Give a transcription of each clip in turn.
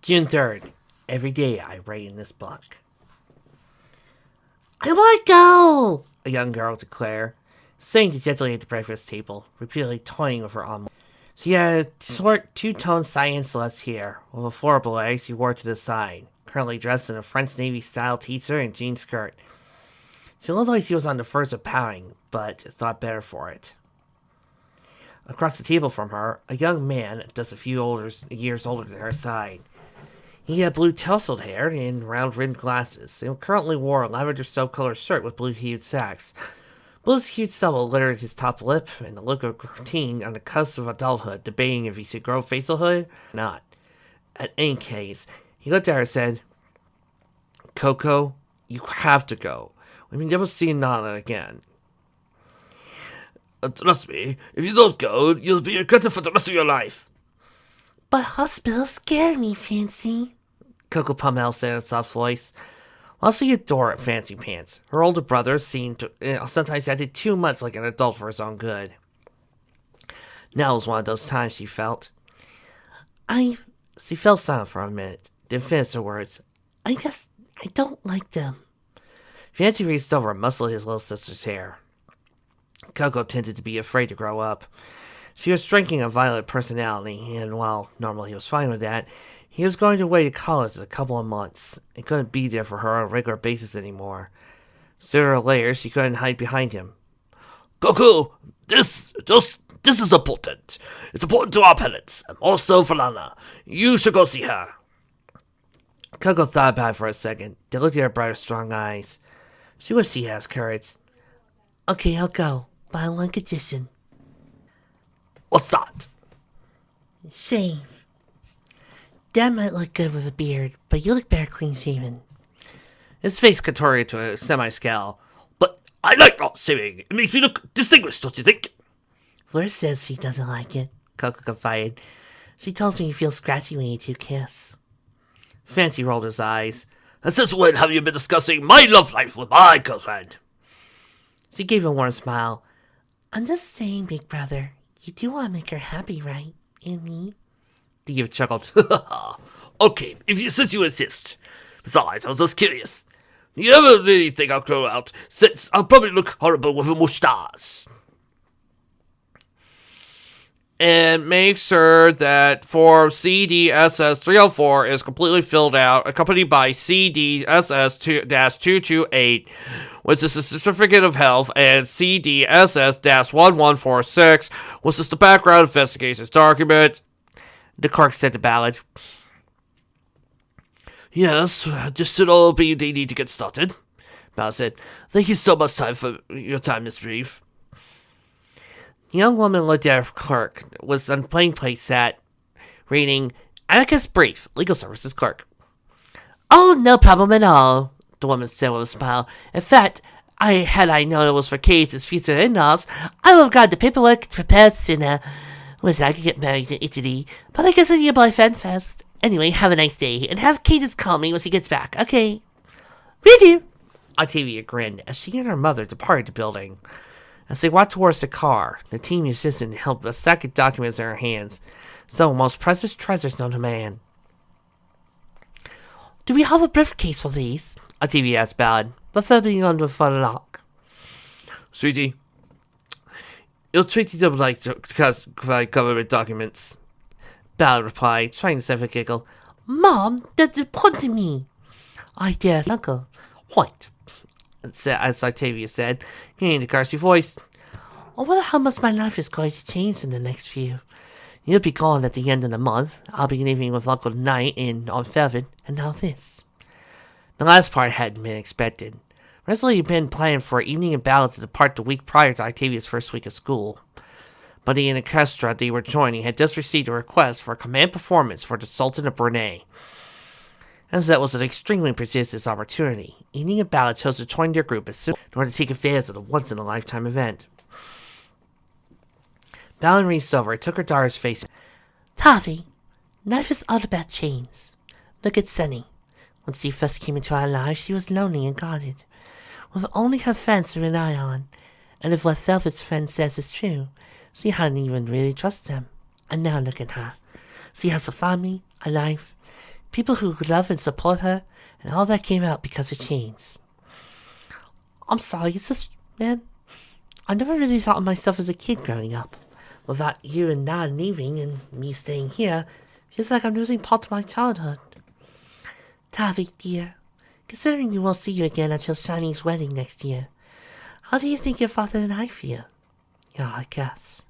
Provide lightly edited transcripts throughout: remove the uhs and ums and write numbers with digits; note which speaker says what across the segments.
Speaker 1: June 3rd. Every day I write in this book. I want to go! A young girl declared, sitting gently at the breakfast table, repeatedly toying with her omelet. She had a short two-tone cyan celeste hair, with a floral eggs she wore to the side, currently dressed in a French Navy-style t-shirt and jean skirt. She looked like she was on the verge of pouting, but thought better for it. Across the table from her, a young man, just a few years older than her side. He had blue tousled hair and round-rimmed glasses, and currently wore a lavender soap-colored shirt with blue-hued sacks. Blue's huge stubble littered his top lip, and the look of a teen on the cusp of adulthood, debating if he should grow facial hair or not. In any case, he looked at her and said, "Coco, you have to go. We may never see Nana again."
Speaker 2: Trust me, if you don't go, you'll be regretted for the rest of your life.
Speaker 3: But hospitals scare me, Fancy,
Speaker 1: Coco Pummel said in a soft voice. While she adored Fancy Pants, her older brother seemed to sometimes acted too much like an adult for his own good. Now was one of those times she felt. She fell silent for a minute, then finished her words.
Speaker 3: I don't like them.
Speaker 1: Fancy reached over and muscled his little sister's hair. Coco tended to be afraid to grow up. She was drinking a violent personality, and while normally he was fine with that, he was going away to college in a couple of months, and couldn't be there for her on a regular basis anymore. Sooner or later, she couldn't hide behind him.
Speaker 2: Coco, this is important. It's important to our parents, and also for Lana. You should go see her.
Speaker 1: Coco thought about it for a second, then looked at her bright, strong eyes. She wished she had courage.
Speaker 3: Okay, I'll go, but on one condition.
Speaker 2: What's that?
Speaker 3: Shave. Dad might look good with a beard, but you look better clean-shaven.
Speaker 1: His face contorted to a semi-scowl.
Speaker 2: But I like not shaving. It makes me look distinguished, don't you think?
Speaker 3: Fleur says she doesn't like it, Coco confided. She tells me you feel scratchy when you two kiss.
Speaker 1: Fancy rolled his eyes.
Speaker 2: And since when have you been discussing my love life with my girlfriend?
Speaker 1: She gave a warm smile.
Speaker 3: I'm just saying, big brother. You do want to make her happy, right? And me?
Speaker 1: Steve chuckled.
Speaker 2: Okay, since you insist. Besides, I was just curious. You ever really think I'll grow out, since I'll probably look horrible with a moustache?
Speaker 1: And make sure that form CDSS-304 is completely filled out, accompanied by CDSS-228, which is a certificate of health, and CDSS-1146, which is the background investigations document. The clerk said to Ballard.
Speaker 2: Yes, this should all be they need to get started. Ballard said, "Thank you so much for your time, Miss Reeve."
Speaker 1: The young woman looked at her clerk, was on plain place sat, reading Amicus Brief, Legal Services Clerk.
Speaker 3: Oh, no problem at all, the woman said with a smile. In fact, had I known it was for Kate's future in-laws, I would have got the paperwork prepared sooner. Wish I could get married in Italy, but I guess I need a boyfriend first. Anyway, have a nice day, and have Kate call me when she gets back, okay? Will do.
Speaker 1: Octavia grinned as she and her mother departed the building. As they walked towards the car, the team assistant held a stack of documents in her hands, some of the most precious treasures known to man.
Speaker 3: Do we have a briefcase for these?
Speaker 1: Octavia asked Ballard, preferably under the front lock.
Speaker 2: Sweetie, you'll treat them like government documents.
Speaker 1: Ballard replied, trying to save a giggle.
Speaker 3: Mom, that's important to me. I dare, Uncle.
Speaker 1: What? As Octavia said, in a garsy voice.
Speaker 3: I wonder how much my life is going to change in the next few. You'll be gone at the end of the month. I'll be leaving with Uncle Knight on Felvin, and now this.
Speaker 1: The last part hadn't been expected. Leslie had been planning for evening and Ballard to depart the week prior to Octavia's first week of school. But the orchestra they were joining had just received a request for a command performance for the Sultan of Brunei. As that was an extremely prestigious opportunity, Evening and Ballard chose to join their group as soon in order to take advantage of the once-in-a-lifetime event. Ballard reached over and took her daughter's face.
Speaker 3: Taffy, life is all about change. Look at Sunny. When she first came into our lives, she was lonely and guarded, with only her friends to rely on. And if what Velvet's friend says is true, she hadn't even really trusted them. And now look at her. She has a family, a life. people who love and support her, and all that came out because of chains. I'm sorry, it's just, man, I never really thought of myself as a kid growing up. Without you and Dad leaving and me staying here, feels like I'm losing part of my childhood. Tavi, dear, considering we won't see you again until Shiny's wedding next year, how do you think your father and I feel? Yeah, I guess.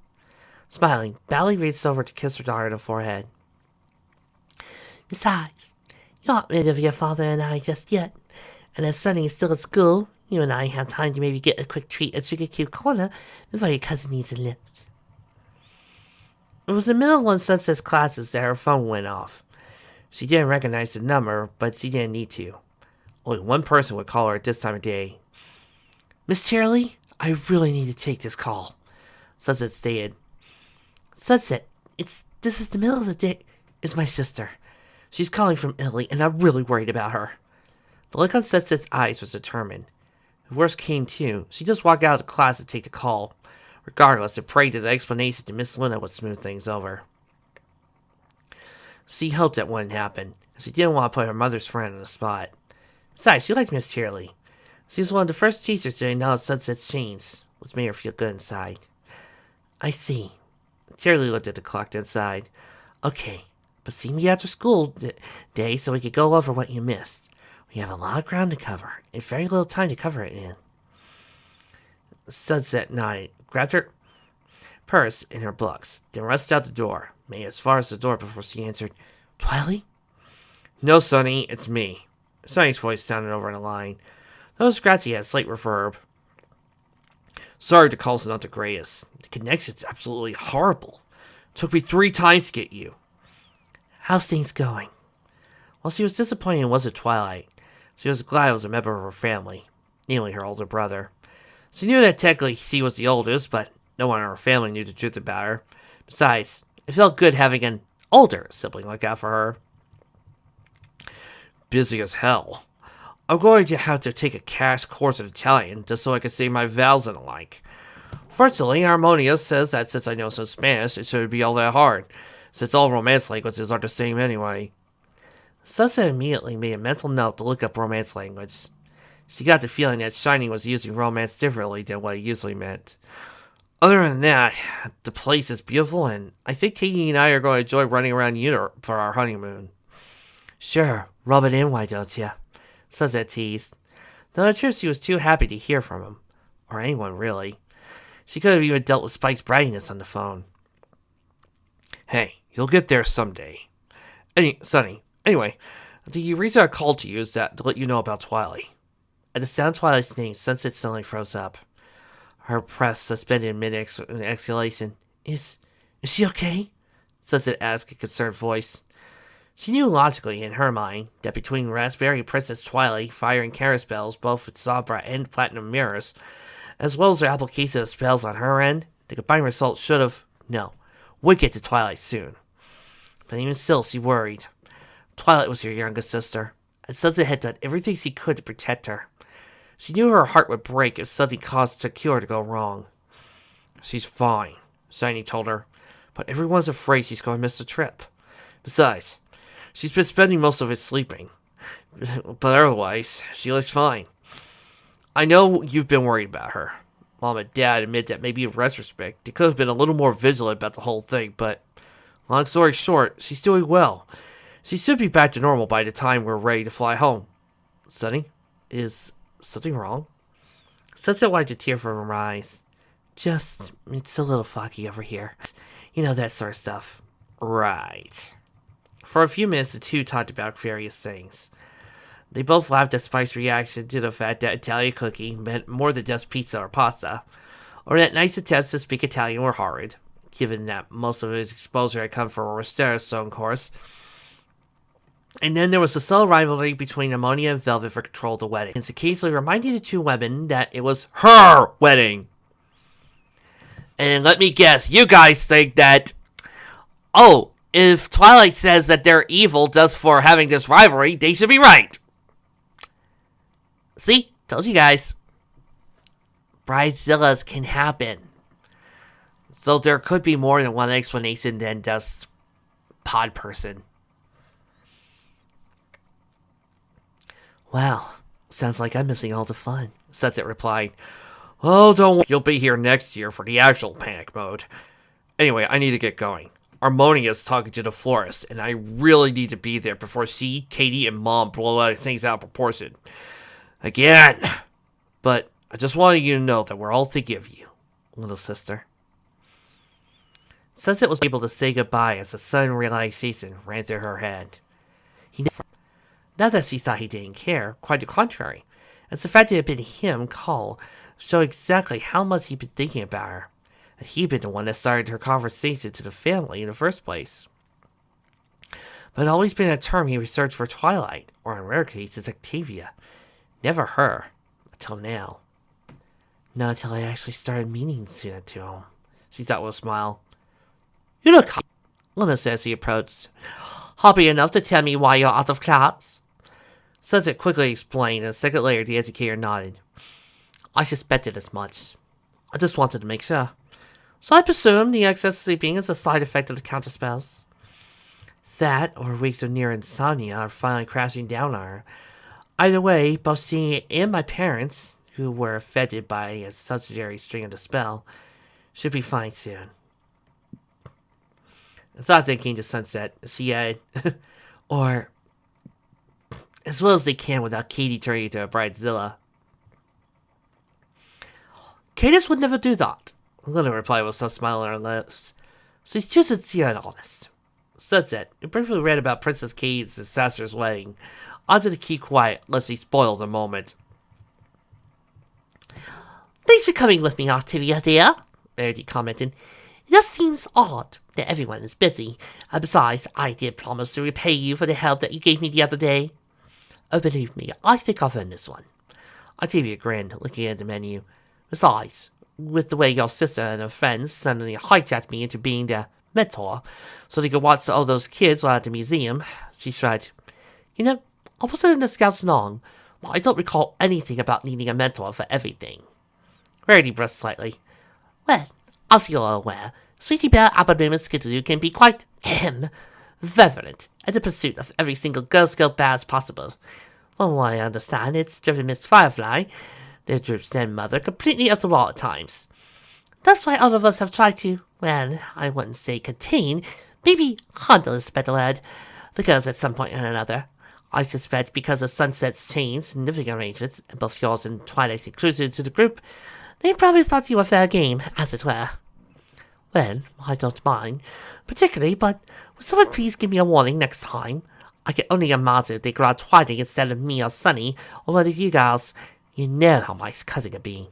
Speaker 3: Smiling, Bally reached over to kiss her daughter on the forehead. Besides, you aren't rid of your father and I just yet, and as Sunny is still at school, you and I have time to maybe get a quick treat at Sugar Cube Corner before your cousin needs a lift. It was the middle of one of Sunset's classes that her phone went off. She didn't recognize the number, but she didn't need to. Only one person would call her at this time of day. Miss Cheerily, I really need to take this call, Sunset stated. Sunset, this is the middle of the day. It's my sister. She's calling from Italy, and I'm really worried about her. The look on Sunset's eyes was determined. The worst came too. She just walked out of the class to take the call. Regardless, it prayed that the explanation to Miss Luna would smooth things over. She hoped that wouldn't happen, as she didn't want to put her mother's friend on the spot. Besides, she liked Miss Cheerily. She was one of the first teachers to acknowledge Sunset's chains, which made her feel good inside. I see. Cheerily looked at the clock inside. Okay, but see me after school day so we could go over what you missed. We have a lot of ground to cover, and very little time to cover it in. Sunset nodded, grabbed her purse and her books, then rushed out the door, made as far as the door before she answered, Twilight? No, Sonny, it's me. Sonny's voice sounded over the line. Though Scratchy had a slight reverb. Sorry to call not the greatest. The connection's absolutely horrible. Took me 3 times to get you. How's things going? While she was disappointed it wasn't Twilight, she was glad it was a member of her family, namely her older brother. She knew that technically she was the oldest, but no one in her family knew the truth about her. Besides, it felt good having an older sibling look out for her. Busy as hell. I'm going to have to take a cash course in Italian just so I can say my vowels and the like. Fortunately, Harmonia says that since I know some Spanish, it shouldn't be all that hard, since all Romance languages are the same anyway. Sunset immediately made a mental note to look up Romance language. She got the feeling that Shiny was using Romance differently than what it usually meant. Other than that, the place is beautiful, and I think Katie and I are going to enjoy running around Europe for our honeymoon. Sure, rub it in, why don't you? Sunset teased. Though in truth, she was too happy to hear from him. Or anyone, really. She could have even dealt with Spike's brattiness on the phone. Hey, you'll get there someday. Sonny, anyway, the reason I called to you is to let you know about Twilight. At the sound of Twilight's name, Sunset suddenly froze up. Her breath suspended in mid-exhalation. Is she okay? Sunset asked in a concerned voice. She knew logically, in her mind, that between Raspberry Princess Twilight firing Kara spells both with Sombra and Platinum Mirrors, as well as her application of spells on her end, the combined result would get to Twilight soon. But even still, she worried. Twilight was her younger sister, and Sunset had done everything she could to protect her. She knew her heart would break if something caused the cure to go wrong. She's fine, Shiny told her, but everyone's afraid she's going to miss the trip. Besides, she's been spending most of it sleeping. But otherwise, she looks fine. I know you've been worried about her. Mom and Dad admit that maybe in retrospect, they could have been a little more vigilant about the whole thing, but long story short, she's doing well. She should be back to normal by the time we're ready to fly home. Sunny, is something wrong? Sunset wiped a tear from her eyes. Just, it's a little foggy over here. You know, that sort of stuff. Right. For a few minutes, the two talked about various things. They both laughed at Spike's reaction to the fact that Italian cooking meant more than just pizza or pasta, or that Knight's attempts to speak Italian were horrid, given that most of his exposure had come from a Rostera Stone course. And then there was the subtle rivalry between Ammonia and Velvet for control of the wedding, and occasionally reminding the two women that it was HER wedding. And let me guess, you guys think that, if Twilight says that they're evil just for having this rivalry, they should be right. See? Told you guys. Bridezillas can happen. So there could be more than one explanation than just pod person. Well, sounds like I'm missing all the fun,
Speaker 1: Sunset replied. Oh, don't worry. You'll be here next year for the actual panic mode. Anyway, I need to get going. Harmonia's talking to the florist, and I really need to be there before she, Katie, and Mom blow things out of proportion. Again. But I just wanted you to know that we're all thinking of you, little sister. Sunset was able to say goodbye as a sudden realization ran through her head. Not that she thought he didn't care, quite the contrary, as the fact it had been him, Cole, showed exactly how much he'd been thinking about her. And he'd been the one that started her conversation to the family in the first place. But it had always been a term he researched for Twilight, or in rare cases, Octavia. Never her, until now. Not until I actually started meaning to him, she thought with a smile. You look happy, Luna said as he approached. Happy enough to tell me why you're out of class? Sunset quickly explained, and a second later the educator nodded. I suspected as much. I just wanted to make sure. So I presume the excess sleeping is a side effect of the counterspells. That, or weeks of near insomnia, are finally crashing down on her. Either way, both she and my parents, who were affected by a subsidiary string of the spell, should be fine soon. I thought they came to Sunset, she added. Or, as well as they can without Katie turning into a bridezilla. Cadis would never do that, Luna replied with some smile on her lips. She's too sincere and honest. Sunset, who briefly read about Princess Katie's disastrous wedding, opted to keep quiet lest he spoil the moment. Thanks for coming with me, Octavia, dear, Verity commented. It just seems odd that everyone is busy. And besides, I did promise to repay you for the help that you gave me the other day. Oh, believe me, I think I've earned this one. Octavia grinned, looking at the menu. Besides, with the way your sister and her friends suddenly hijacked me into being their mentor, so they could watch all those kids while at the museum, she shrugged. You know, I wasn't in the Scouts long, but I don't recall anything about needing a mentor for everything. Rarity brushed slightly. Well, as you're aware, Sweetie Bear, Applebloom, and Skitteroo can be quite, violent in the pursuit of every single Girl Scout badge possible. From what I understand, it's driven Miss Firefly, their group's then mother, completely up the wall at times. That's why all of us have tried to, well, I wouldn't say contain, maybe handle is a better word, the girls at some point or another. I suspect because of Sunset's changed and living arrangements, and both yours and Twilight's inclusion to the group, they probably thought you were fair game, as it were. Well, I don't mind, particularly, but would someone please give me a warning next time? I can only imagine if they grab Twilight instead of me or Sunny, or one of you girls. You know how my cousin can be.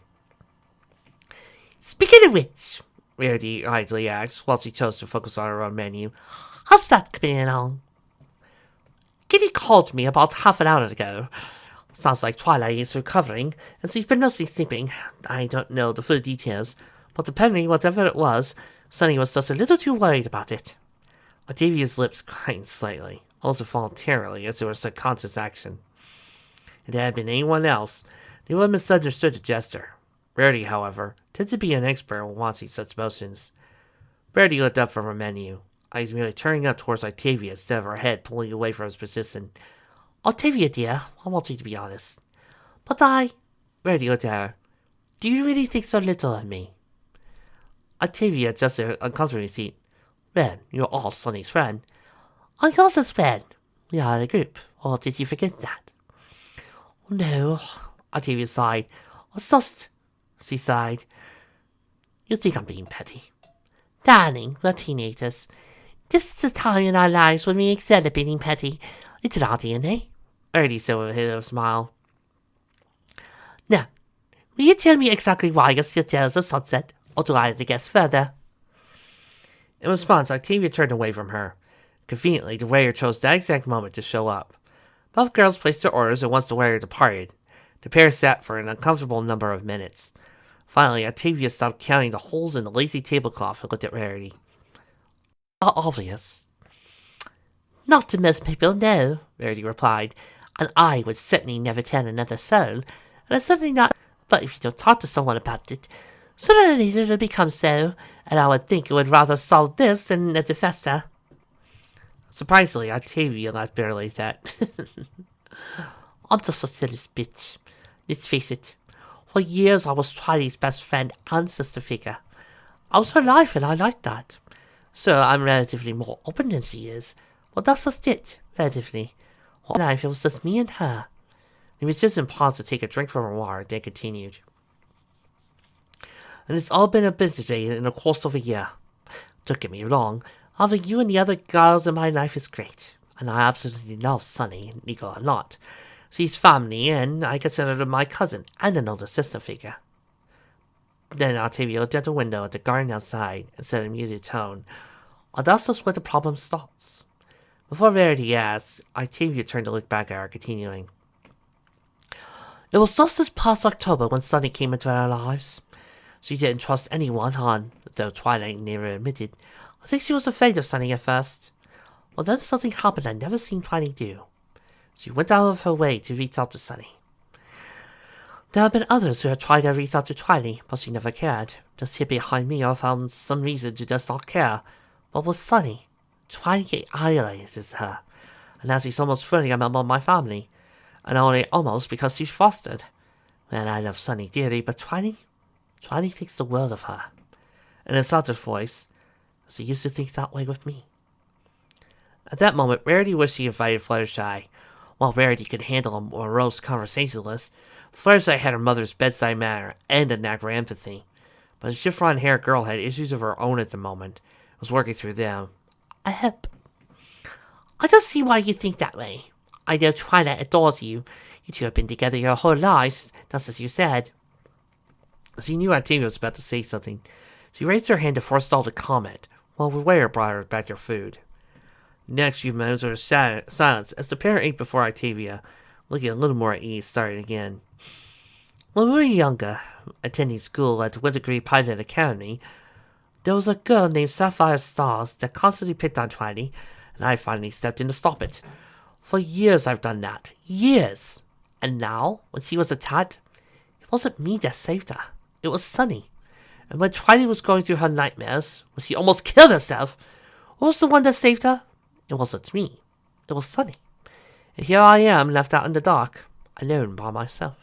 Speaker 1: Speaking of which, Rarity idly asked, while she chose to focus on her own menu, how's that coming along? Kitty called me about half an hour ago. Sounds like Twilight is recovering, and she's been mostly sleeping. I don't know the full details, but apparently whatever it was, Sunny was just a little too worried about it. Octavia's lips tightened slightly, also voluntarily, as it was a conscious action. If it had been anyone else, they would have misunderstood the gesture. Rarity, however, tends to be an expert when watching such motions. Rarity looked up from her menu, eyes merely turning up towards Octavia instead of her head pulling away from his position. Octavia, dear, I want you to be honest. But Rarity looked at her. Do you really think so little of me? Octavia adjusted her uncomfortably seat. Well, you're all Sunny's friend. I'm yours as friend. We are in a group, or did you forget that? No, Octavia sighed. It's just, she sighed. You think I'm being petty. Darling, we're teenagers. This is the time in our lives when we excel at being petty. It's in our DNA. Rarity said with a hint of a smile. Now, will you tell me exactly why you're still jealous of Sunset, or do I have to guess further? In response, Octavia turned away from her. Conveniently, the waiter chose that exact moment to show up. Both girls placed their orders, and once the waiter departed, the pair sat for an uncomfortable number of minutes. Finally, Octavia stopped counting the holes in the lacy tablecloth and looked at Rarity. Obvious. Not to most people, no, Rarity replied, and I would certainly never tell another soul, and it's certainly not. But if you don't talk to someone about it, sooner or later it'll become so, and I would think it would rather solve this than a defessor. Surprisingly, Octavia laughed bitterly at that.
Speaker 3: I'm just a silly bitch. Let's face it. For years I was Twilight's best friend and sister figure. I was her life and I liked that. So I'm relatively more open than she is. Well, that's just it, relatively. All life it was just me and her. He was just in pause to take a drink from her water, then continued. And it's all been a busy day in the course of a year. Don't get me wrong, having you and the other girls in my life is great. And I absolutely love Sunny and Nico a lot. She's family, and I consider her my cousin and an older sister figure. Then Octavia looked out the window at the garden outside and said in a muted tone, "Oh, that's just where the problem starts." Before Verity asked, Octavia turned to look back at her, continuing. It was just this past October when Sunny came into our lives. She didn't trust anyone, and though Twilight never admitted, I think she was afraid of Sunny at first. Well, then something happened I'd never seen Twilight do. She went out of her way to reach out to Sunny. There have been others who have tried to reach out to Twilight, but she never cared. Just hid behind me or found some reason to just not care. But with Sunny, Twilight idolizes her, and as he's almost fully a member of my family, and only almost because she's fostered. Man, I love Sunny dearly, but Twilight thinks the world of her. In a softer voice, as he used to think that way with me. At that moment, Rarity wished she invited Fluttershy. While Rarity could handle a morose conversationalist, Fluttershy had her mother's bedside manner and a knack for empathy. But the chiffon-haired girl had issues of her own at the moment, was working through them. I don't see why you think that way. I know Twilight adores you. You two have been together your whole lives, just as you said. She knew Octavia was about to say something. She raised her hand to forestall the comment, while the waiter brought her back their food. Next few moments were silence as the pair ate before Octavia, looking a little more at ease, started again. When we were younger, attending school at the Wintergreen Private Academy, there was a girl named Sapphire Stars that constantly picked on Twilight, and I finally stepped in to stop it. For years I've done that. Years! And now, when she was attacked, it wasn't me that saved her. It was Sunny. And when Twilight was going through her nightmares, when she almost killed herself, who was the one that saved her? It wasn't me. It was Sunny. And here I am, left out in the dark, alone by myself.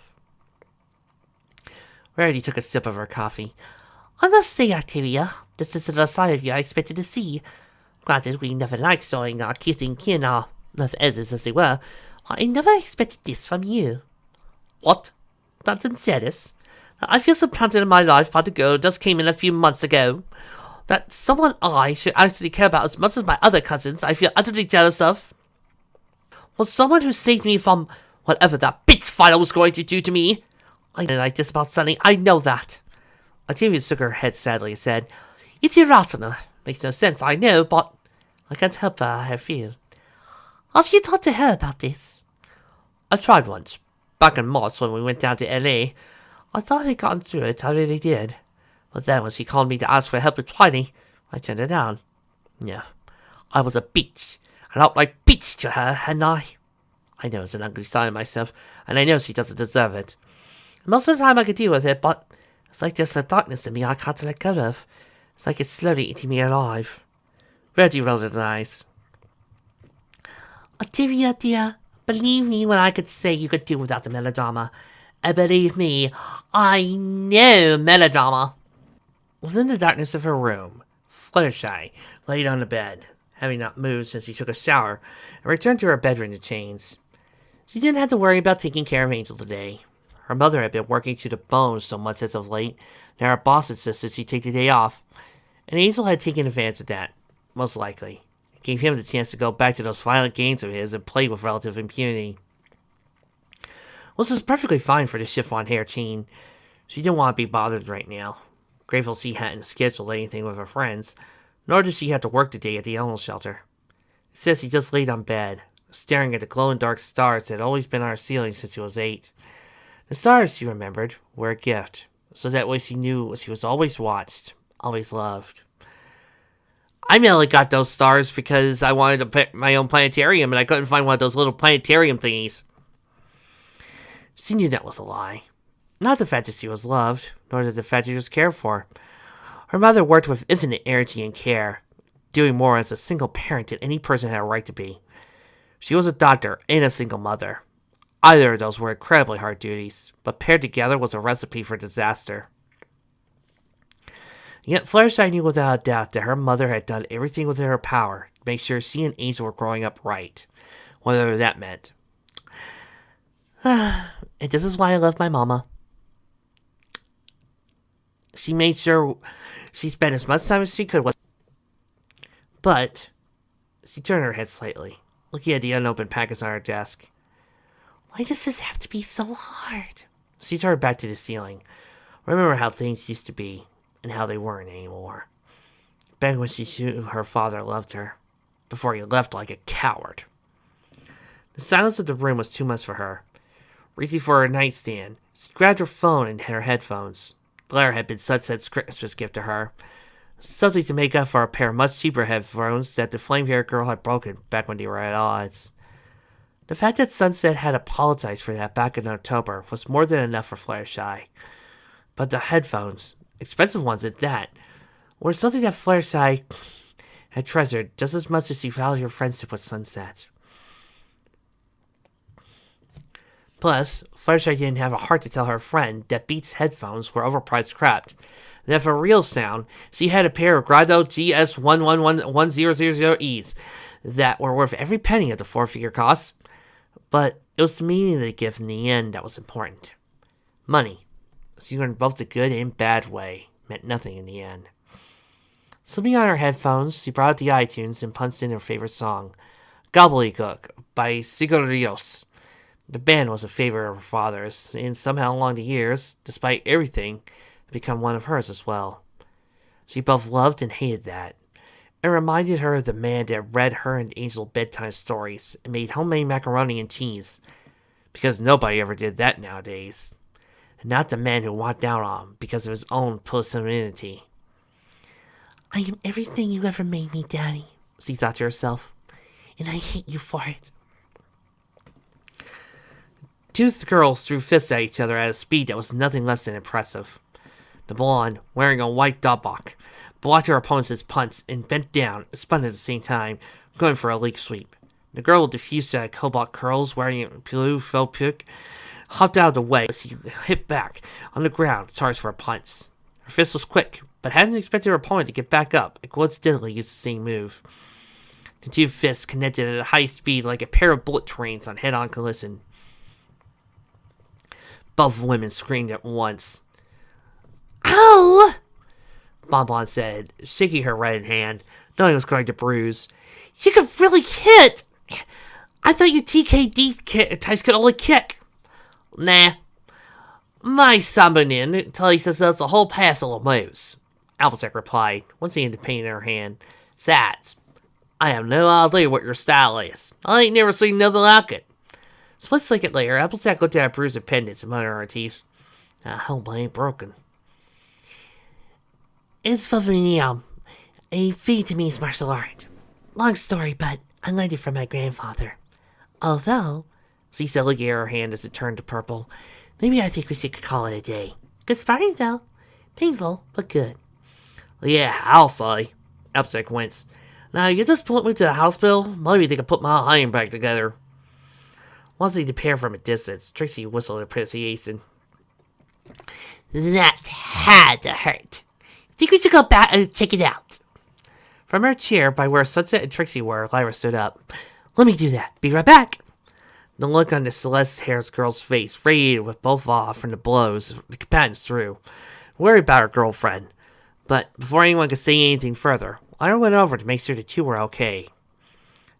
Speaker 3: Rarity took a sip of her coffee. I must say, Octavia, this isn't the side of you I expected to see. Granted, we never liked showing our kissing kin, our not as they were. I never expected this from you. What? That I'm jealous? I feel supplanted in my life by the girl who just came in a few months ago. That someone I should actually care about as much as my other cousins I feel utterly jealous of. Was someone who saved me from whatever that bitch fighter was going to do to me. I didn't like this about Sunny, I know that. Octavia shook her head sadly and said, It's irrational. Makes no sense, I know, but I can't help how I feel. Have you talked to her about this? I tried once. Back in March when we went down to L.A. I thought I'd gotten through it, I really did. But then when she called me to ask for help with Twilight, I turned her down. Yeah, I was a bitch. An outright bitch to her, hadn't I? I know it's an ugly side of myself, and I know she doesn't deserve it. Most of the time I could deal with it, but it's like there's a darkness in me I can't let go of. It's like it's slowly eating me alive. Rarity rolled her eyes. Octavia, dear, believe me when I could say you could do without the melodrama. And believe me, I know melodrama. Within the darkness of her room, Fluttershy laid on the bed, having not moved since she took a shower, and returned to her bedroom to change. She didn't have to worry about taking care of Angel today. Her mother had been working to the bone so much as of late that her boss insisted she take the day off, and Angel had taken advantage of that, most likely. It gave him the chance to go back to those violent games of his and play with relative impunity. This was perfectly fine for the chiffon-haired teen. She didn't want to be bothered right now. Grateful she hadn't scheduled anything with her friends, nor did she have to work today at the animal shelter. It says she just laid on bed, staring at the glowing dark stars that had always been on her ceiling since she was 8. The stars, she remembered, were a gift, so that way she knew she was always watched, always loved. I mainly got those stars because I wanted to pick my own planetarium and I couldn't find one of those little planetarium thingies. She knew that was a lie. Not the fact that she was loved, nor the fact that she was cared for. Her mother worked with infinite energy and care, doing more as a single parent than any person had a right to be. She was a doctor and a single mother.
Speaker 1: Either of those were incredibly hard duties, but paired together was a recipe for disaster. Yet Fluttershy knew without a doubt that her mother had done everything within her power to make sure she and Angel were growing up right, whatever that meant. And this is why I love my mama. She made sure she spent as much time as she could with. But she turned her head slightly, looking at the unopened packets on her desk. Why does this have to be so hard? She turned back to the ceiling. Remember how things used to be, and how they weren't anymore. Back when she knew her father loved her, before he left like a coward. The silence of the room was too much for her. Reaching for her nightstand, she grabbed her phone and her headphones. The latter had been Sunset's Christmas gift to her. Something to make up for a pair of much cheaper headphones that the flame-haired girl had broken back when they were at odds. The fact that Sunset had apologized for that back in October was more than enough for Fluttershy. But the headphones, expensive ones at that, were something that Fluttershy had treasured just as much as she valued her friendship with Sunset. Plus, Fluttershy didn't have a heart to tell her friend that Beats' headphones were overpriced crap. That for real sound, she had a pair of Grado GS111100Es that were worth every penny of the four-figure cost. But it was the meaning of the gift in the end that was important. Money, so you learned both the good and bad way, meant nothing in the end. Slipping on her headphones, she brought out the iTunes and punched in her favorite song, Gobbledygook by Sigorios. The band was a favorite of her father's, and somehow along the years, despite everything, had become one of hers as well. She both loved and hated that. It reminded her of the man that read her and Angel bedtime stories and made homemade macaroni and cheese, because nobody ever did that nowadays. And not the man who walked down on him because of his own pusillanimity. I am everything you ever made me, Daddy, she thought to herself, and I hate you for it. Two girls threw fists at each other at a speed that was nothing less than impressive. The blonde, wearing a white dobok, blocked her opponent's punch and bent down, spun at the same time, going for a leg sweep. The girl with the fuchsia cobalt curls, wearing a blue felt pick, hopped out of the way as he hit back on the ground, charged for a punch. Her fist was quick, but hadn't expected her opponent to get back up and coincidentally use the same move. The two fists connected at a high speed like a pair of bullet trains on head-on collision. Both women screamed at once. Ow! Bonbon said, shaking her right hand, knowing it was going to bruise. You could really hit! I thought you TKD types could only kick. Nah. My Sambanin tells us that's a whole passel of moves, Applejack replied, once again painting her hand. Besides, I have no idea what your style is. I ain't never seen nothing like it. Split second later, Applejack looked at her bruised appendix and muttered her teeth. I hope I ain't broken. It's for a Vietnamese martial art. Long story, but I learned it from my grandfather. Although, she said, looking at her hand as it turned to purple, maybe I think we should call it a day. Good sparring, though. Painful, but good. Yeah, I'll say. Applejack winced. Now, you just put me to the hospital? Maybe they can put my hand back together. Once they disappeared from a distance, Trixie whistled appreciation. That had to hurt. Think we should go back and check it out. From her chair by where Sunset and Trixie were, Lyra stood up. Let me do that. Be right back. The look on the Celeste-haired girl's face radiated with both off from the blows the combatants threw, worried about her girlfriend. But before anyone could say anything further, Lyra went over to make sure the two were okay.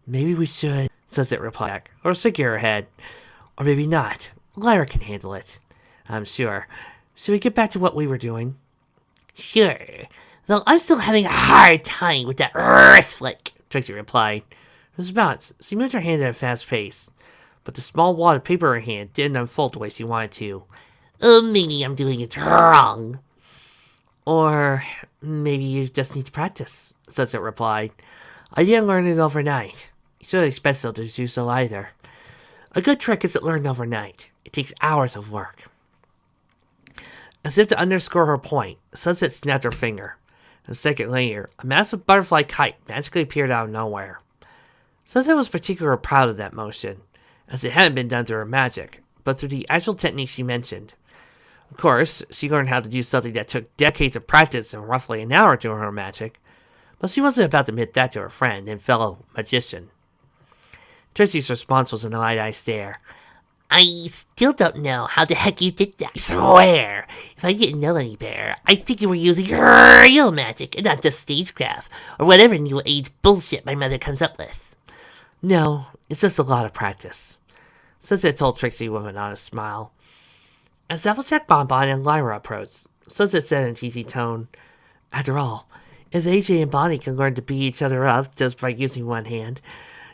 Speaker 1: Maybe we should, Sunset replied, or shaking her head. Or maybe not. Lyra can handle it, I'm sure. Should we get back to what we were doing? Sure. Though I'm still having a hard time with that wrist flick, Trixie replied. In response, she moved her hand at a fast pace, but the small wad of paper in her hand didn't unfold the way she wanted to. Maybe I'm doing it wrong. Or maybe you just need to practice, Sunset replied. I didn't learn it overnight. You shouldn't expect so to do so either. A good trick isn't learned overnight. It takes hours of work. As if to underscore her point, Sunset snapped her finger. A second later, a massive butterfly kite magically appeared out of nowhere. Sunset was particularly proud of that motion, as it hadn't been done through her magic, but through the actual techniques she mentioned. Of course, she learned how to do something that took decades of practice and roughly an hour doing her magic, but she wasn't about to admit that to her friend and fellow magician. Trixie's response was an eye-to-eye stare.
Speaker 3: I still don't know how the heck you did that.
Speaker 1: I swear!
Speaker 3: If I didn't know any better, I think you were using real magic and not just stagecraft or whatever new age bullshit my mother comes up with.
Speaker 1: No, it's just a lot of practice, Sunset told Trixie with an honest smile. As Applejack, Bonbon, and Lyra approached, Sunset said in a teasy tone, After all, if AJ and Bonnie can learn to beat each other up just by using one hand,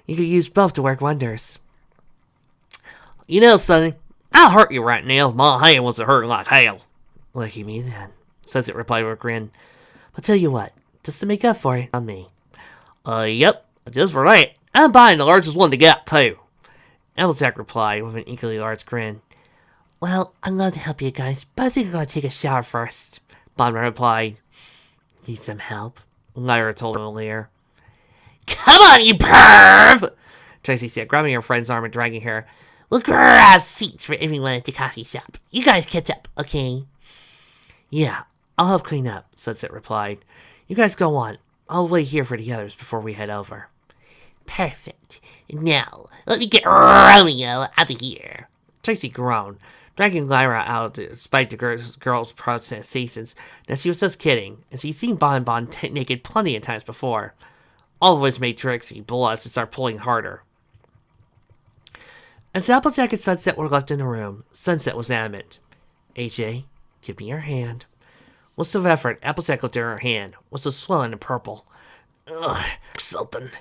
Speaker 1: you could use both to work wonders.
Speaker 2: You know, Sonny, I'll hurt you right now if my hand wasn't hurting like hell.
Speaker 1: Lucky me then, Sunset replied with a grin. But tell you what, just to make up for it on me.
Speaker 2: Yep, just for that. I'm buying the largest one they got, too.
Speaker 1: Applejack replied with an equally large grin.
Speaker 3: Well, I'd love to help you guys, but I think I'm gonna take a shower first.
Speaker 1: Bonbon replied. Need some help? Lyra told him earlier.
Speaker 3: Come on, you perv!
Speaker 1: Trixie said, grabbing her friend's arm and dragging her.
Speaker 3: We'll grab seats for everyone at the coffee shop. You guys catch up, okay?
Speaker 1: Yeah, I'll help clean up, Sunset replied. You guys go on. I'll wait here for the others before we head over.
Speaker 3: Perfect. Now, let me get Romeo out of here.
Speaker 1: Trixie groaned, dragging Lyra out despite the girl's protestations that she was just kidding, as he'd seen Bonbon naked plenty of times before. All of which made Trixie blush and start pulling harder. As Applejack and Sunset were left in the room, Sunset was adamant. AJ, give me your hand. With some effort, Applejack looked at her hand, which was swollen and purple.
Speaker 2: Ugh, something.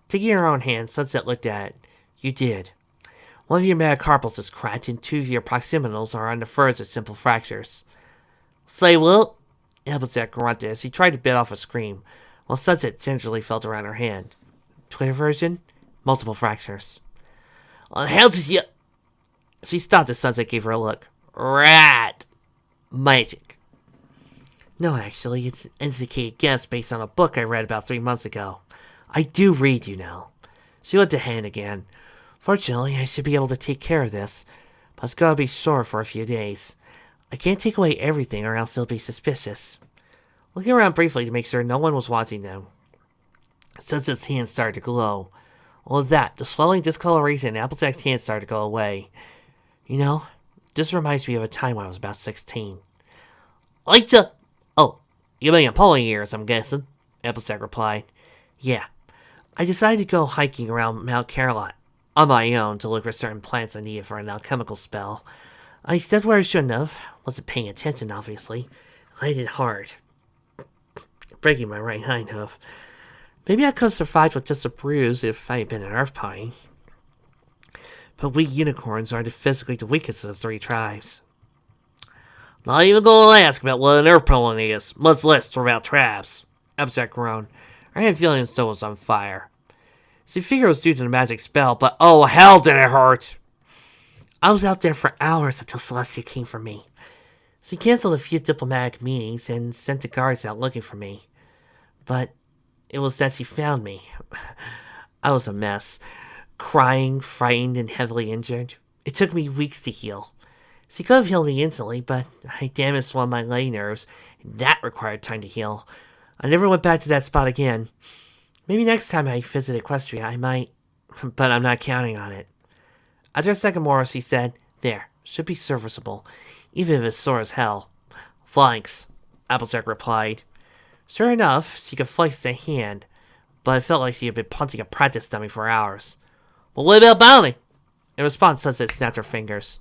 Speaker 1: Taking her own hand, Sunset looked at it. You did. One of your metacarpals is cracked, and two of your proximitals are on the verge of simple fractures.
Speaker 2: Say what?
Speaker 1: Applejack grunted as he tried to bit off a scream, while Sunset gingerly felt around her hand. Twitter version? Multiple fractures.
Speaker 2: How did you...
Speaker 1: She stopped as Sunset gave her a look.
Speaker 2: Right. Magic.
Speaker 1: No, actually, it's an educated guess based on a book I read about 3 months ago. I do read, you know. She looked at hand again. Fortunately, I should be able to take care of this, but it's gotta be sore for a few days. I can't take away everything or else they'll be suspicious. Looking around briefly to make sure no one was watching them, Sunset's hand started to glow. Well, with that, the swelling, discoloration, and Applejack's hand started to go away. You know, this reminds me of a time when I was about 16.
Speaker 2: Like to... Oh, you mean pulling years, I'm guessing, Applejack replied.
Speaker 1: Yeah. I decided to go hiking around Mount Caroline on my own to look for certain plants I needed for an alchemical spell. I stepped where I shouldn't have. Wasn't paying attention, obviously. I landed hard, breaking my right hind hoof. Maybe I could have survived with just a bruise if I had been an earth pie. But we unicorns are physically the weakest of the three tribes.
Speaker 2: Not even gonna ask about what an earth pulling is, much less about traps.
Speaker 1: Applejack groaned. Her hand feeling as though it was on fire. She figured it was due to the magic spell, but oh hell did it hurt! I was out there for hours until Celestia came for me. She canceled a few diplomatic meetings and sent the guards out looking for me. But it was that she found me. I was a mess. Crying, frightened, and heavily injured. It took me weeks to heal. She could have healed me instantly, but I damaged one of my leg nerves, and that required time to heal. I never went back to that spot again. Maybe next time I visit Equestria, I might, but I'm not counting on it. After a second more, she said, There, should be serviceable, even if it's sore as hell. Thanks, Applejack replied. Sure enough, she could flex the hand, but it felt like she had been punching a practice dummy for hours.
Speaker 2: Well, what about Bounty?
Speaker 1: In response, Sunset snapped her fingers,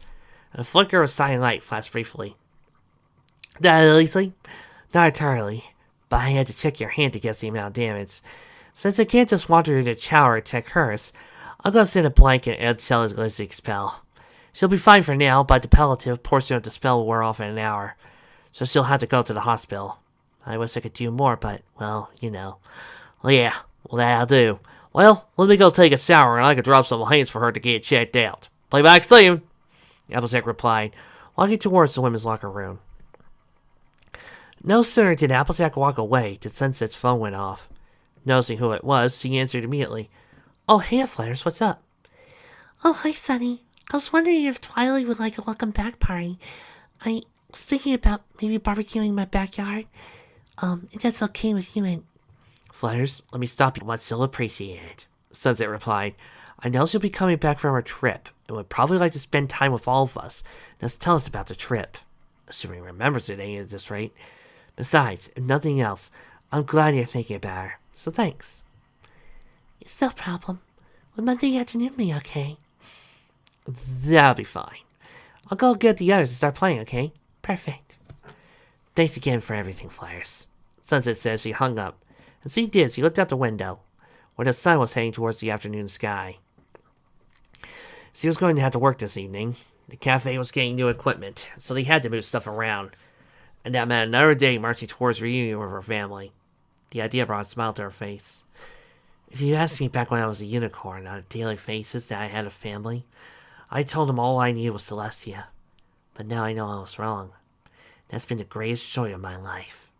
Speaker 1: and a flicker of silent light flashed briefly. That easily? Not entirely, but I had to check your hand to guess the amount of damage. Since I can't just wander into Chower and check hers, I'm gonna send a blanket and Shelley's Glizzy spell. She'll be fine for now, but the palliative portion of the spell will wear off in an hour, so she'll have to go to the hospital. I wish I could do more, but, well, you know.
Speaker 2: Well, yeah, well, that'll do. Well, let me go take a shower and I can drop some hints for her to get checked out. Play back soon,
Speaker 1: Applejack replied, walking towards the women's locker room. No sooner did Applejack walk away did Sunset's phone went off. Noticing who it was, she answered immediately. Oh, hey, Flatters, what's up?
Speaker 3: Oh, hi, Sunny. I was wondering if Twilight would like a welcome back party. I was thinking about maybe barbecuing in my backyard. If that's okay with you and...
Speaker 1: Flutters, let me stop you. I still appreciate it. Sunset replied. I know she'll be coming back from her trip and would probably like to spend time with all of us. Let's tell us about the trip. Assuming he remembers it at this rate. Besides, if nothing else, I'm glad you're thinking about her. So thanks.
Speaker 3: It's no problem. Would Monday afternoon be okay?
Speaker 1: That'll be fine. I'll go get the others and start playing, okay?
Speaker 3: Perfect.
Speaker 1: Thanks again for everything, Flyers. Sunset says she hung up. As he did, she looked out the window, where the sun was heading towards the afternoon sky. She was going to have to work this evening. The cafe was getting new equipment, so they had to move stuff around. And that meant another day marching towards reunion with her family. The idea brought a smile to her face. If you asked me back when I was a unicorn on a daily basis that I had a family, I told them all I needed was Celestia. But now I know I was wrong. That's been the greatest joy of my life.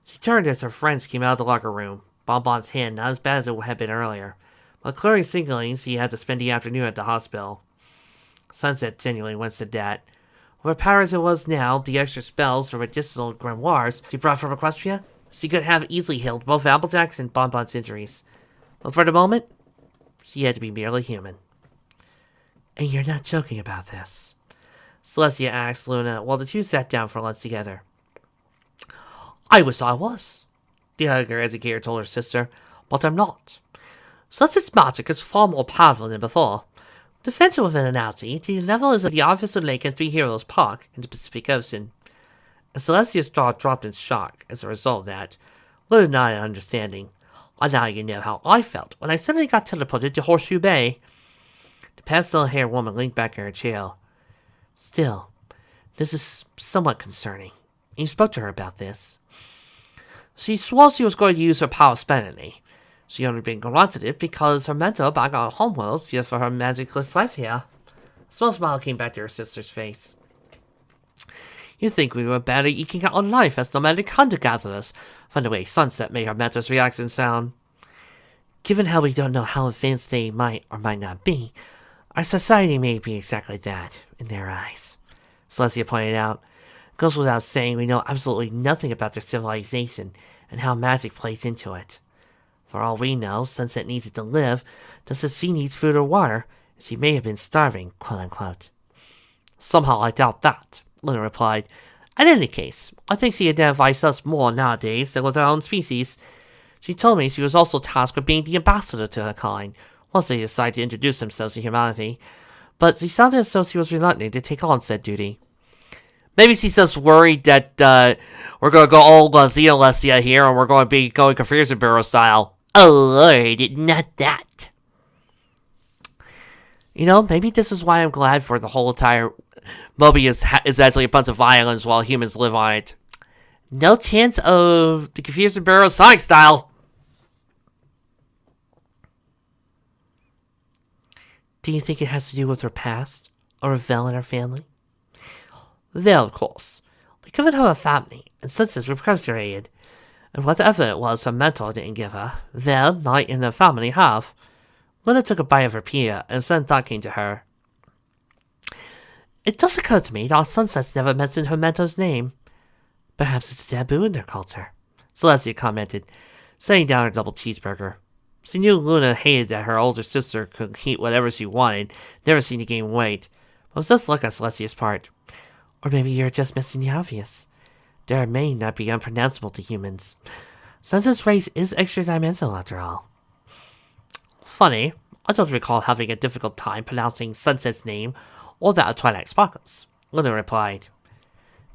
Speaker 1: She turned as her friends came out of the locker room, Bonbon's hand not as bad as it had been earlier, but clearly signaling she had to spend the afternoon at the hospital. Sunset genuinely winced at that. With her power as it was now, the extra spells or medicinal grimoires she brought from Equestria, she could have easily healed both Applejack's and Bonbon's injuries. But for the moment, she had to be merely human. And you're not joking about this? Celestia asked Luna while the two sat down for lunch together. I wish I was, the younger educator told her sister, but I'm not. Sunset's magic is far more powerful than before. Defensive of an analogy, the level is the Officer Lake and Three Heroes Park in the Pacific Ocean. As Celestia's jaw dropped in shock as a result of that, Luna nodded understanding. And now you know how I felt when I suddenly got teleported to Horseshoe Bay. The pastel-haired woman leaned back in her chair. Still, this is somewhat concerning. You spoke to her about this. She swore she was going to use her power sparingly. She only been granted it because her mentor back on homeworld feared for her magicless life here. A small smile came back to her sister's face. You think we were barely eking out on life as nomadic hunter-gatherers, from the way Sunset made her mentor's reaction sound. Given how we don't know how advanced they might or might not be, our society may be exactly that, in their eyes. Celestia pointed out. It goes without saying we know absolutely nothing about their civilization and how magic plays into it. For all we know, Sunset needs it to live, just as she needs food or water, and she may have been starving, quote-unquote. Somehow I doubt that, Luna replied. In any case, I think she identifies us more nowadays than with her own species. She told me she was also tasked with being the ambassador to her kind, once they decided to introduce themselves to humanity. But she sounded as though she was reluctant to take on said duty. Maybe she's just worried that we're going to go all Xenolestia here and we're going to be going Confusion Bureau style.
Speaker 3: Oh Lord, not that.
Speaker 1: You know, maybe this is why I'm glad for the whole entire Mobius is actually a bunch of islands while humans live on it. No chance of the Confusion Bureau Sonic style. Do you think it has to do with her past? Or Vel and her family? Vel, of course. Like given her a family, and senses were incarcerated. And whatever it was her mentor didn't give her, Vel, Knight, and her family have. Luna took a bite of her pizza, and a sudden thought came to her. It does occur to me that Sunset's never mentioned her mentor's name. Perhaps it's taboo in their culture, Celestia commented, setting down her double cheeseburger. She knew Luna hated that her older sister could eat whatever she wanted, never seemed to gain weight. But it was just luck on Celestia's part. Or maybe you're just missing the obvious. There may not be unpronounceable to humans. Sunset's race is extra-dimensional after all. Funny, I don't recall having a difficult time pronouncing Sunset's name or that of Twilight Sparkles, Luna replied.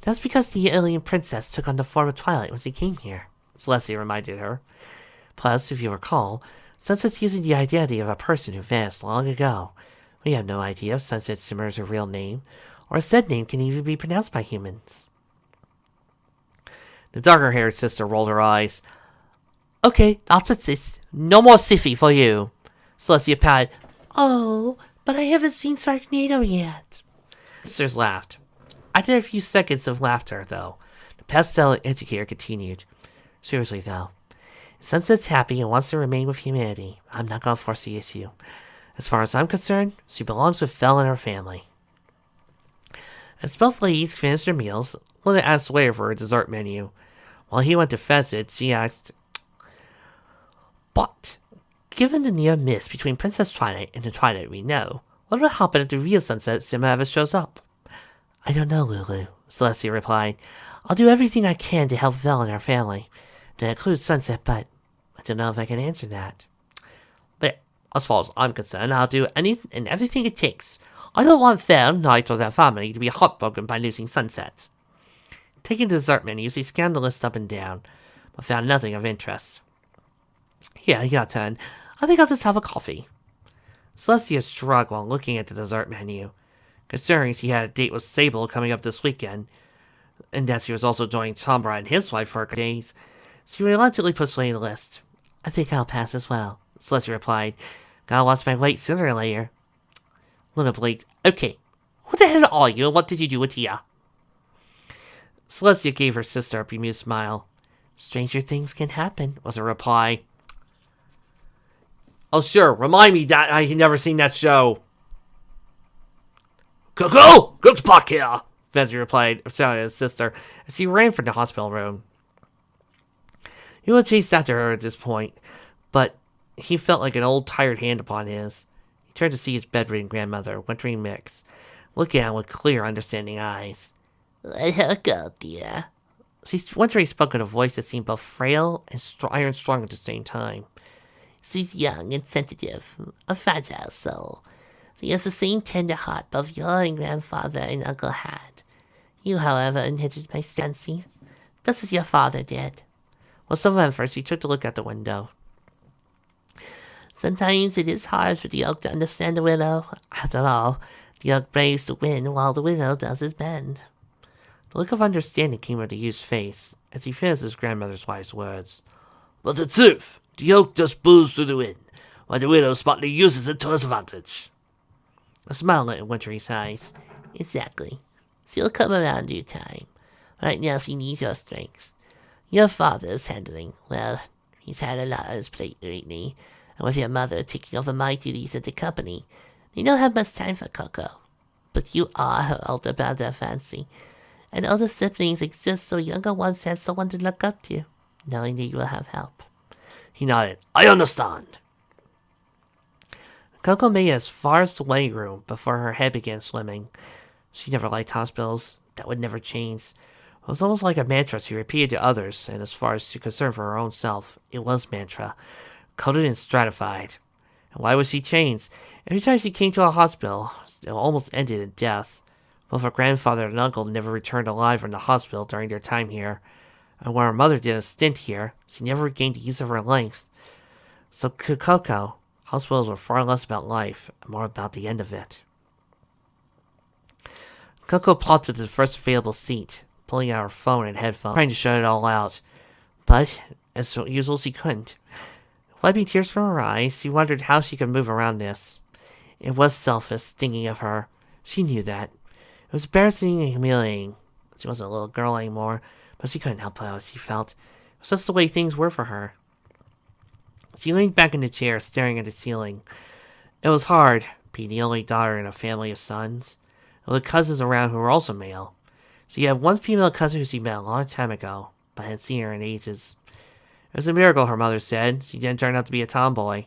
Speaker 1: That's because the alien princess took on the form of Twilight when she came here, Celestia reminded her. Plus, if you recall, Sunset's using the identity of a person who vanished long ago. We have no idea if Sunset Simmer's her real name, or if said name can even be pronounced by humans. The darker-haired sister rolled her eyes. Okay, that's it. No more Siffy for you. Celestia patted.
Speaker 3: Oh, but I haven't seen Sharknado yet.
Speaker 1: The sisters laughed. After a few seconds of laughter, though, the pastel educator continued. Seriously, though, if Sunset's happy and wants to remain with humanity, I'm not going to force the issue.
Speaker 3: As far as I'm concerned, she belongs with Vel and her family. As both ladies finished their meals, Luna asked the waiter for a dessert menu. While he went to fetch it, she asked, "But, given the near miss between Princess Twilight and the Twilight we know, what will happen if the real Sunset Simba ever shows up?" "I don't know, Lulu," Celestia replied. "I'll do everything I can to help Vel and her family. That includes Sunset, but I don't know if I can answer that." "But as far as I'm concerned, I'll do anything and everything it takes. I don't want Vel, Night, or their family to be heartbroken by losing Sunset." Taking the dessert menu, she scanned the list up and down, but found nothing of interest. "Yeah, your turn. I think I'll just have a coffee." Celestia shrugged while looking at the dessert menu. Considering she had a date with Sable coming up this weekend, and that she was also joining Sombra and his wife for a couple days, she reluctantly pushed away the list. "I think I'll pass as well," Celestia replied. "Gotta watch my weight sooner or later." Luna blinked. "Okay, who the hell are you and what did you do with Tia?" Celestia gave her sister a bemused smile. "Stranger things can happen," was her reply.
Speaker 2: "Oh sure, remind me that I had never seen that show." "Coco, get back here!"
Speaker 3: Fezzi replied, shouting at his sister, as she ran from the hospital room. He would chase after her at this point, but he felt like an old tired hand upon his. He turned to see his bedridden grandmother, Wintry Mix, looking at him with clear, understanding eyes.
Speaker 4: "Let her go, dear."
Speaker 3: Wintry spoke in a voice that seemed both frail and iron strong at the same time.
Speaker 4: "She's young and sensitive, a fragile soul. She has the same tender heart both your and grandfather and uncle had. You, however, inherited my fancy, just as your father did."
Speaker 3: Well, so then first he took a look out the window.
Speaker 4: "Sometimes it is hard for the oak to understand the willow. After all, the oak braves the wind while the willow does his bend."
Speaker 3: The look of understanding came over the youth's face as he finished his grandmother's wise words.
Speaker 2: "But the truth, the oak just blows through the wind, while the widow smartly uses it to his advantage."
Speaker 3: A smile lit in Wintry's eyes.
Speaker 4: "Exactly. She'll come around due time. Right now she needs your strength. Your father is handling, well, he's had a lot on his plate lately, and with your mother taking over my duties at the company, they don't have much time for Coco. But you are her older brother, Fancy, and older siblings exist so younger ones have someone to look up to, knowing that you will have help."
Speaker 2: He nodded. "I understand."
Speaker 3: Coco made it as far as the waiting room before her head began swimming. She never liked hospitals. That would never change. It was almost like a mantra she repeated to others, and as far as she concerned for her own self, it was mantra, coded and stratified. And why was she changed? Every time she came to a hospital, it almost ended in death. Both her grandfather and uncle never returned alive from the hospital during their time here, and when her mother did a stint here, she never regained the use of her life. So to Coco, hospitals were far less about life, and more about the end of it. Coco paused to the first available seat, pulling out her phone and headphones, trying to shut it all out. But, as usual, she couldn't. Wiping tears from her eyes, she wondered how she could move around this. It was selfish, stinging of her. She knew that. It was embarrassing and humiliating. She wasn't a little girl anymore, but she couldn't help how she felt. It was just the way things were for her. She leaned back in the chair, staring at the ceiling. It was hard, being the only daughter in a family of sons. There were cousins around who were also male. She had one female cousin who she met a long time ago, but hadn't seen her in ages. It was a miracle, her mother said. She didn't turn out to be a tomboy.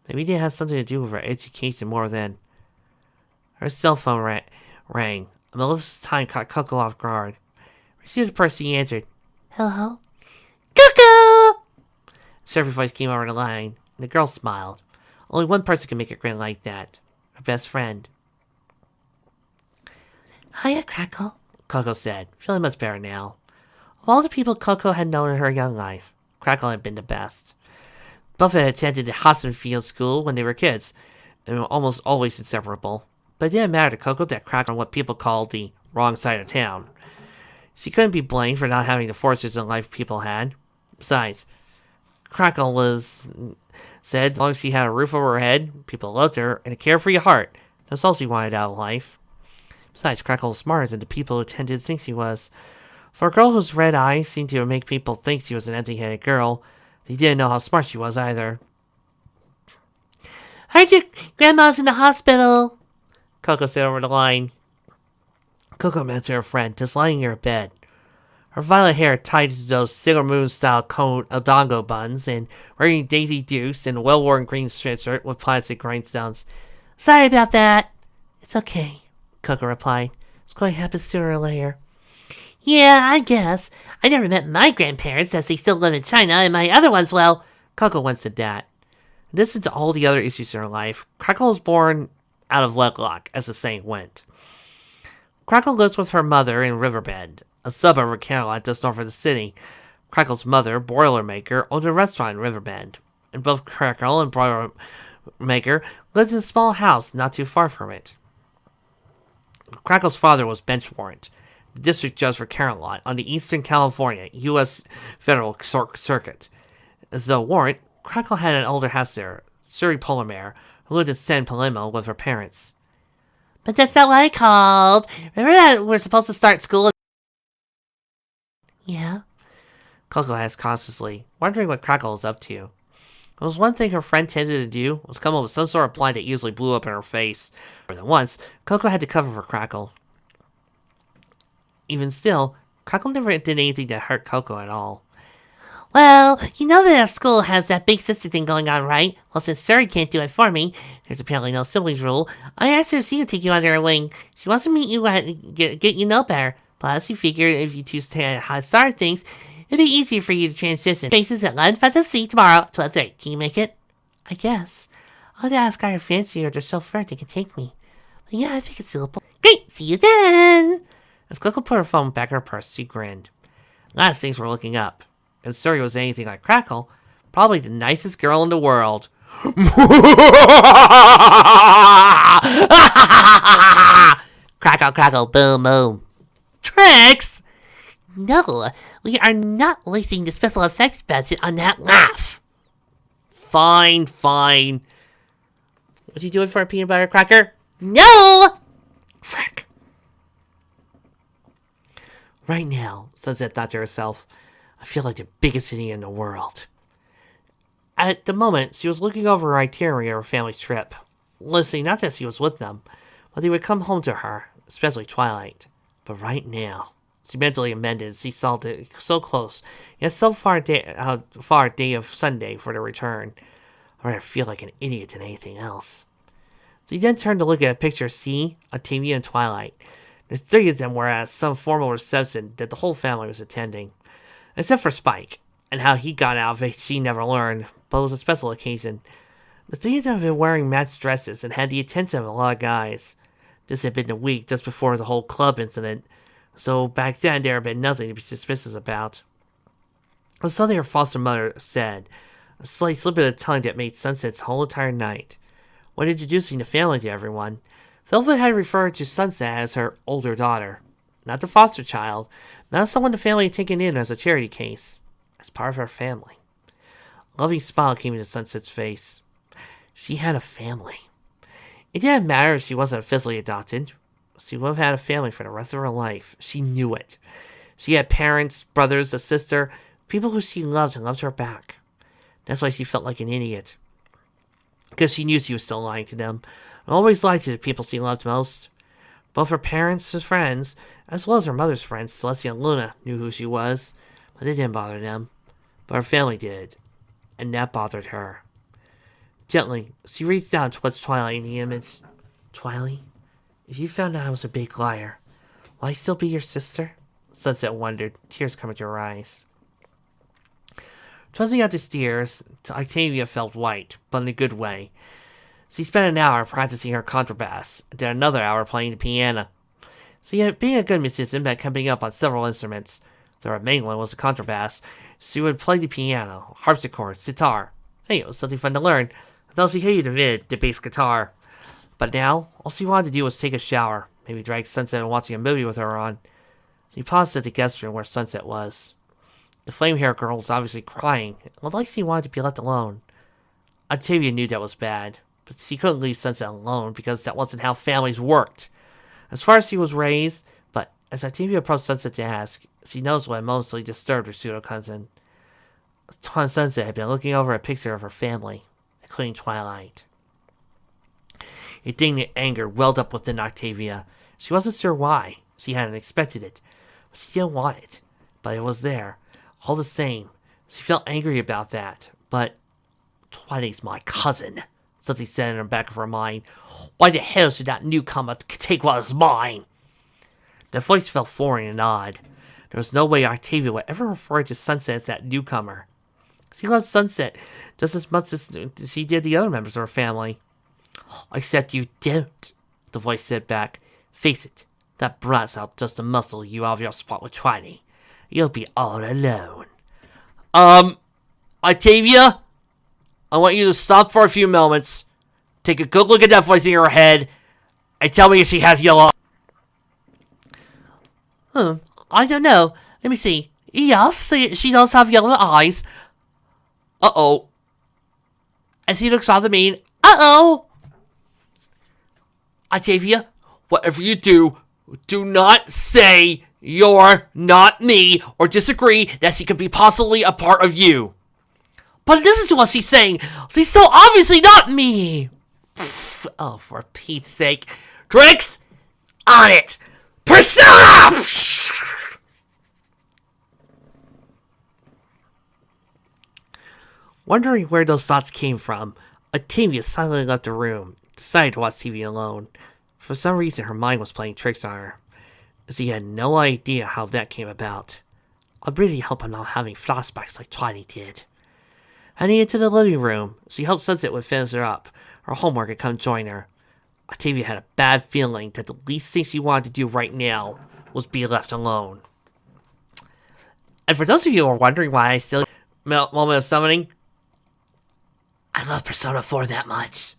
Speaker 3: Maybe it did have something to do with her education more than... Her cell phone rang. Melissa's time caught Coco off guard. Received the person he answered.
Speaker 4: "Hello? Coco!"
Speaker 3: A servant voice came over the line, and the girl smiled. Only one person could make a grin like that. Her best friend.
Speaker 4: "Hiya, Crackle,"
Speaker 3: Coco said, feeling much better now. Of all the people Coco had known in her young life, Crackle had been the best. Both had attended Hassenfield School when they were kids, and were almost always inseparable. But it didn't matter to Coco that Crackle on what people called the wrong side of town. She couldn't be blamed for not having the forces in life people had. Besides, Crackle said as long as she had a roof over her head, people loved her, and a carefree heart, that's all she wanted out of life. Besides, Crackle was smarter than the people who tended to think she was. For a girl whose red eyes seemed to make people think she was an empty-headed girl, they didn't know how smart she was either.
Speaker 4: "Are
Speaker 3: Heard your grandma's in the hospital.
Speaker 1: Coco said over the line. Coco met her friend, just lying in her bed. Her violet hair tied into those Sailor Moon-style cone Odongo buns, and wearing Daisy Dukes and a well-worn green sweatshirt with plastic rhinestones.
Speaker 3: Sorry about that.
Speaker 1: It's okay, Coco replied. It's going to happen sooner or later.
Speaker 3: Yeah, I guess. I never met my grandparents as they still live in China, and my other ones, well...
Speaker 1: Coco once said that. In addition to all the other issues in her life, Crackle was born out of wedlock, as the saying went. Crackle lives with her mother in Riverbend, a suburb of Caroline just north of the city. Crackle's mother, Boilermaker, owned a restaurant in Riverbend, and both Crackle and Boilermaker lived in a small house not too far from it. Crackle's father was bench warrant, the district judge for Caroline on the Eastern California U.S. Federal Circuit. As though warrant, Crackle had an older house there, Suri Polarmare, who lived in San Palemo with her parents.
Speaker 3: But that's not what I called. Remember that we're supposed to start school?
Speaker 1: Yeah? Coco asked cautiously, wondering what Crackle was up to. It was one thing her friend tended to do, was come up with some sort of plan that usually blew up in her face. More than once, Coco had to cover for Crackle. Even still, Crackle never did anything to hurt Coco at all.
Speaker 3: Well, you know that our school has that big sister thing going on, right? Well, since Suri can't do it for me, there's apparently no siblings rule, I asked her if she could take you under her wing. She wants to meet you and get you know better. Plus, she figured if you two stay at high start things, it'd be easier for you to transition. Faces at lunch at the sea tomorrow, 12:30. Can you make it?
Speaker 1: I guess. I'll have to ask our fancy or their chauffeur they can take me. But yeah, I think it's doable.
Speaker 3: Great, see you then!
Speaker 1: As Coco put her phone back in her purse, she grinned. Last things were looking up. If Suri was anything like Crackle, probably the nicest girl in the world.
Speaker 3: Crackle, crackle, boom, boom. Tricks? No, we are not wasting the special effects budget on that laugh.
Speaker 1: Fine, fine. What you doing for a peanut butter cracker?
Speaker 3: No!
Speaker 1: Frick. Right now, Sunset thought to herself, I feel like the biggest idiot in the world. At the moment, she was looking over her itinerary of her family's trip, listening not that she was with them, but they would come home to her, especially Twilight. But right now, she mentally amended as she saw it so close, yet so far day of Sunday for the return. I rather feel like an idiot than anything else. She then turned to look at a picture of C, Octavia, and Twilight. The three of them were at some formal reception that the whole family was attending. Except for Spike, and how he got out of it she never learned, but it was a special occasion. The three of them had been wearing matched dresses and had the attention of a lot of guys. This had been the week just before the whole club incident, so back then there had been nothing to be suspicious about. It was something her foster mother said, a slight slip of the tongue that made Sunset's whole entire night. When introducing the family to everyone, Velvet had referred to Sunset as her older daughter, not the foster child, not someone the family had taken in as a charity case, as part of her family. A loving smile came into Sunset's face. She had a family. It didn't matter if she wasn't officially adopted. She would have had a family for the rest of her life. She knew it. She had parents, brothers, a sister, people who she loved and loved her back. That's why she felt like an idiot. Because she knew she was still lying to them, and always lied to the people she loved most. Both her parents and friends, as well as her mother's friends, Celestia and Luna, knew who she was, but it didn't bother them. But her family did, and that bothered her. Gently, she reached down towards Twilight in the image. Twilight, if you found out I was a big liar, will I still be your sister? Sunset wondered, tears coming to her eyes. Trudging out the stairs, Octavia felt white, but in a good way. She spent an hour practicing her contrabass, and then another hour playing the piano. She had been a good musician by coming up on several instruments. Though her main one was the contrabass, she would play the piano, harpsichord, sitar. Hey, it was something fun to learn, although she hated the bass guitar. But now, all she wanted to do was take a shower, maybe drag Sunset and watching a movie with her on. She paused at the guest room where Sunset was. The flame-haired girl was obviously crying, and looked like she wanted to be left alone. Octavia knew that was bad, but she couldn't leave Sunset alone because that wasn't how families worked. As far as she was raised, but as Octavia approached Sunset to ask, she knows what mostly disturbed her pseudo-cousin. Sunset had been looking over a picture of her family, including Twilight. Indignant anger welled up within Octavia. She wasn't sure why. She hadn't expected it. She didn't want it. But it was there. All the same. She felt angry about that. But Twilight's my cousin, something said in the back of her mind. Why the hell should that newcomer take what is mine? The voice felt foreign and odd. There was no way Octavia would ever refer to Sunset as that newcomer. She loved Sunset just as much as she did the other members of her family. Except you don't, the voice said back. Face it, that brat's out just to muscle you out of your spot with Twiny. You'll be all alone. Octavia? I want you to stop for a few moments, take a good look at that voice in your head, and tell me if she has yellow.
Speaker 3: I don't know. Let me see. Yes, she does have yellow eyes.
Speaker 1: Uh-oh.
Speaker 3: And she looks rather mean. Uh-oh!
Speaker 1: Octavia, whatever you do, do not say you're not me, or disagree that she could be possibly a part of you.
Speaker 3: But listen to what she's saying. She's so obviously not me.
Speaker 1: Pfft, oh, for Pete's sake. Trix! On it! Priscilla! Wondering where those thoughts came from, Octavia silently left the room, decided to watch TV alone. For some reason, her mind was playing tricks on her. She had no idea how that came about. I really hope I'm not having flashbacks like Twilight did. Heading into the living room, she hoped Sunset would finish her up. Her homework and come join her. Octavia had a bad feeling that the least thing she wanted to do right now was be left alone. And for those of you who are wondering why I still moment of summoning,
Speaker 3: I love Persona 4 that much.